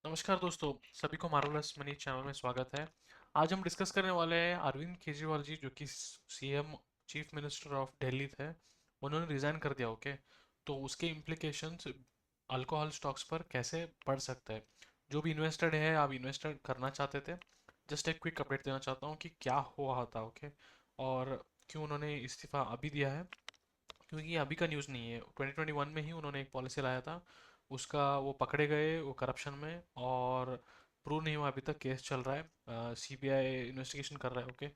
नमस्कार दोस्तों, सभी को मार्वलस मनी चैनल में स्वागत है। आज हम डिस्कस करने वाले हैं अरविंद केजरीवाल जी, जो कि CM chief minister of Delhi थे। उन्होंने रिजाइन कर दिया। ओके, तो उसके इम्प्लीकेशंस अल्कोहल स्टॉक्स पर कैसे पड़ सकते हैं। जो भी इन्वेस्टेड है, आप इन्वेस्टर करना चाहते थे, जस्ट एक क्विक अपडेट देना चाहता हूँ कि क्या हुआ था। ओके, और क्यों उन्होंने इस्तीफा अभी दिया है, क्योंकि ये अभी का न्यूज़ नहीं है। 2021 में ही उन्होंने एक पॉलिसी लाया था, उसका वो पकड़े गए वो करप्शन में, और प्रूव नहीं हुआ। अभी तक केस चल रहा है, सीबीआई इन्वेस्टिगेशन कर रहा है। ओके,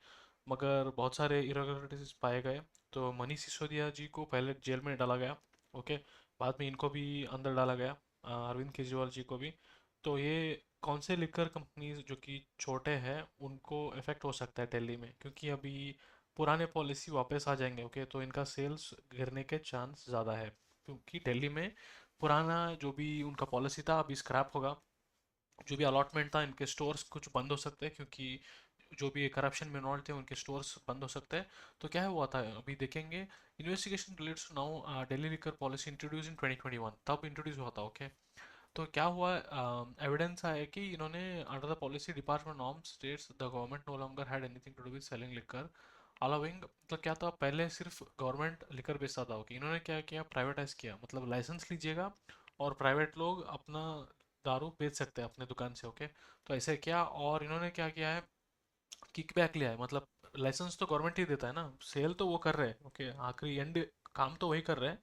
मगर बहुत सारे इरेगुलरिटीज पाए गए। तो मनीष सिसोदिया जी को पहले जेल में डाला गया। ओके, बाद में इनको भी अंदर डाला गया, अरविंद केजरीवाल जी को भी। तो ये कौन से लिकर कंपनीज जो कि छोटे हैं उनको इफेक्ट हो सकता है दिल्ली में, क्योंकि अभी पुराने पॉलिसी वापस आ जाएंगे। ओके, तो इनका सेल्स गिरने के चांस ज़्यादा है, क्योंकि दिल्ली में पुराना जो भी उनका पॉलिसी था अभी स्क्रैप होगा। जो भी अलॉटमेंट था, इनके स्टोर्स कुछ बंद हो सकते हैं, क्योंकि जो भी करप्शन में इन्वॉल्व थे उनके स्टोर्स बंद हो सकते हैं। तो क्या हुआ था अभी देखेंगे। Investigation relates to now Delhi liquor policy introduce in 2021, तब इंट्रोड्यूस हुआ था। ओके, तो क्या हुआ, एविडेंस आया कि इन्होंने under the policy department norm states the government no longer had anything to do with selling liquor allowing. तो क्या था, पहले सिर्फ गवर्नमेंट लिकर बेचता था। ओके, इन्होंने क्या किया, प्राइवेटाइज किया, मतलब लाइसेंस लीजिएगा और प्राइवेट लोग अपना दारू बेच सकते हैं अपने दुकान से। ओके, तो ऐसे किया, और इन्होंने क्या किया है, किकबैक लिया है। मतलब लाइसेंस तो गवर्नमेंट ही देता है ना, सेल तो वो कर रहे हैं। ओके, आखिरी एंड काम तो वही कर रहे हैं,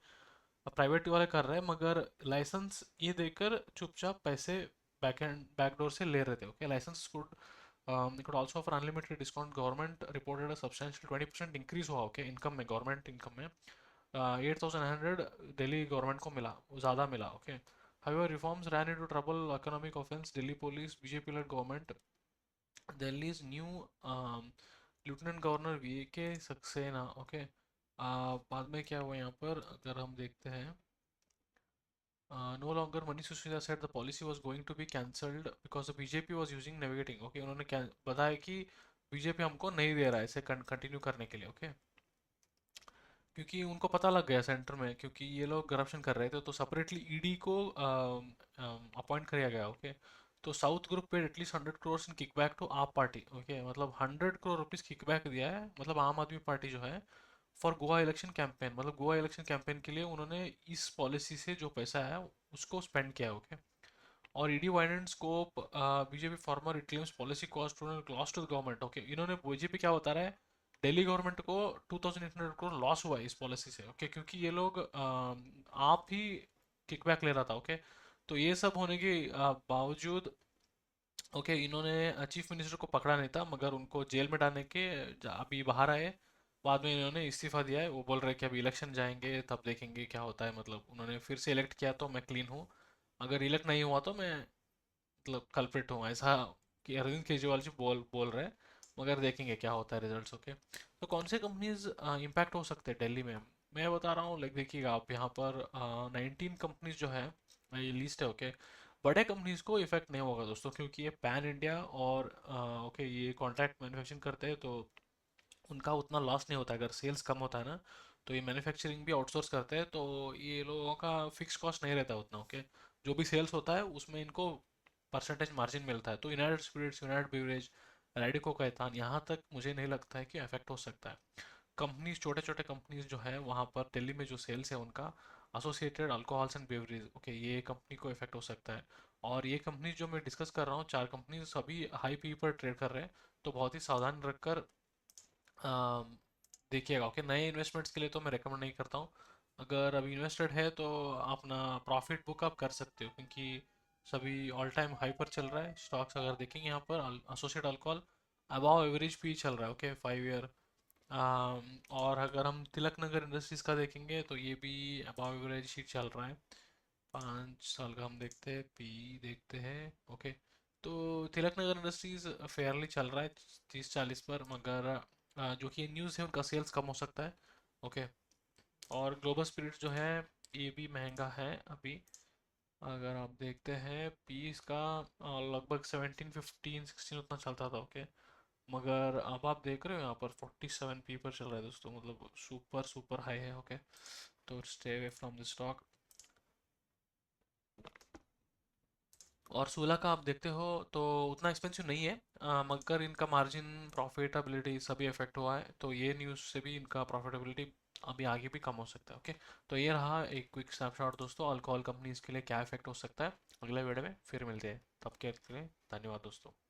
प्राइवेट वाले कर रहे हैं, मगर लाइसेंस ये देकर चुपचाप पैसे बैकडोर से ले रहे थे। Okay, licence could it could also offer unlimited discount. Government reported a substantial 20% increase हुआ। ओके, इनकम में, गवर्नमेंट इनकम में 8,100 दिल्ली गवर्नमेंट को मिला, ज़्यादा मिला। Okay, however reforms ran into trouble, economic offense, Delhi police, BJP led government, Delhi's new lieutenant governor VK Saxena. Okay, बाद में क्या हुआ यहाँ पर अगर हम देखते हैं, no longer Manish Sisodiya said the policy was going to be cancelled because the BJP was using navigating। Okay, उन्होंने क्या बताया कि बीजेपी हमको नहीं दे रहा है इसे कंटिन्यू करने के लिए। ओके, क्योंकि उनको पता लग गया सेंटर में, क्योंकि ये लोग करप्शन कर रहे थे, तो सेपरेटली ईडी को अपॉइंट किया गया। ओके, तो साउथ ग्रुप पे at least 100 crore in kickback to AAP party. Okay, मतलब 100 करोड़ रुपीज किकबैक दिया है, मतलब आम आदमी पार्टी जो है, फॉर गोवा इलेक्शन कैंपेन। मतलब गोवा इलेक्शन कैंपेन के लिए उन्होंने इस पॉलिसी से जो पैसा है उसको स्पेंड किया। ओके, और ED widened scope, BJP farmer it claims policy cost loss to the government. Okay, इन्होंने बीजेपी क्या बता रहा है, दिल्ली गवर्नमेंट को 2,800 करोड़ लॉस हुआ है इस पॉलिसी से। ओके, क्योंकि ये लोग आप ही किकबैक ले रहा था। ओके, तो ये सब होने के बावजूद, ओके, इन्होंने चीफ मिनिस्टर को पकड़ा नहीं था, मगर उनको जेल में डालने के अभी बाहर आए। बाद में इन्होंने इस्तीफा दिया है। वो बोल रहे हैं कि अभी इलेक्शन जाएंगे तब देखेंगे क्या होता है। मतलब उन्होंने फिर से इलेक्ट किया तो मैं क्लीन हूँ, अगर इलेक्ट नहीं हुआ तो मैं मतलब कल्प्रिट हूँ, ऐसा कि अरविंद केजरीवाल जी बोल बोल रहे हैं। मगर देखेंगे क्या होता है रिजल्ट्स। ओके, तो कौन से कंपनीज इम्पैक्ट हो सकते हैं दिल्ली में, मैं बता रहा हूँ। लाइक देखिएगा आप यहाँ पर 19 कंपनीज जो है, ये लिस्ट है। ओके, बड़े कंपनीज को इफेक्ट नहीं होगा दोस्तों, क्योंकि ये पैन इंडिया और ओके ये कॉन्ट्रैक्ट मैन्युफैक्चरिंग करते हैं, तो उनका उतना लॉस नहीं होता। अगर सेल्स कम होता है ना, तो ये मैन्युफैक्चरिंग भी आउटसोर्स करते हैं, तो ये लोगों का फिक्स कॉस्ट नहीं रहता उतना। ओके, जो भी सेल्स होता है उसमें इनको परसेंटेज मार्जिन मिलता है। तो United Spirits, United Beverage, Radico Khaitan, यहाँ तक मुझे नहीं लगता है कि अफेक्ट हो सकता है। कंपनीज, छोटे छोटे कंपनीज जो है वहाँ पर दिल्ली में जो सेल्स है उनका, associated alcohols and beverage, okay, ये कंपनी को इफेक्ट हो सकता है। और ये कंपनी जो मैं डिस्कस कर रहा हूँ, चार कंपनी सभी हाई पी पर ट्रेड कर रहे हैं, तो बहुत ही सावधान रखकर देखिएगा। ओके, नए इन्वेस्टमेंट्स के लिए तो मैं रेकमेंड नहीं करता हूँ। अगर अभी इन्वेस्टेड है तो अपना प्रॉफिट बुक आप कर सकते हो, क्योंकि सभी ऑल टाइम हाई पर चल रहा है स्टॉक्स। अगर देखेंगे यहाँ पर associate alcohol above average P चल रहा है। Okay, 5 year. और अगर हम तिलक नगर इंडस्ट्रीज का देखेंगे तो ये भी अबाव एवरेज ही चल रहा है। 5 साल का हम देखते हैं, पी देखते हैं। ओके, तो तिलक नगर इंडस्ट्रीज फेयरली चल रहा है 30-40 पर, मगर जो कि न्यूज़ है उनका सेल्स कम हो सकता है। ओके, और ग्लोबल स्पिरिट जो है ये भी महंगा है अभी। अगर आप देखते हैं पीस का लगभग 17, 15, 16 उतना चलता था। ओके, मगर अब आप देख रहे हो यहाँ पर 47 पी पर चल रहा है दोस्तों, मतलब सुपर सुपर हाई है। ओके, तो stay away from the stock. और 16 का आप देखते हो तो उतना एक्सपेंसिव नहीं है, मगर इनका मार्जिन प्रॉफिटेबिलिटी सभी इफेक्ट हुआ है, तो ये न्यूज़ से भी इनका प्रॉफिटेबिलिटी अभी आगे भी कम हो सकता है। ओके, तो ये रहा एक क्विक स्नैपशॉट दोस्तों, अल्कोहल कंपनीज के लिए क्या इफेक्ट हो सकता है। अगले वीडियो में फिर मिलते हैं, तब के लिए धन्यवाद दोस्तों।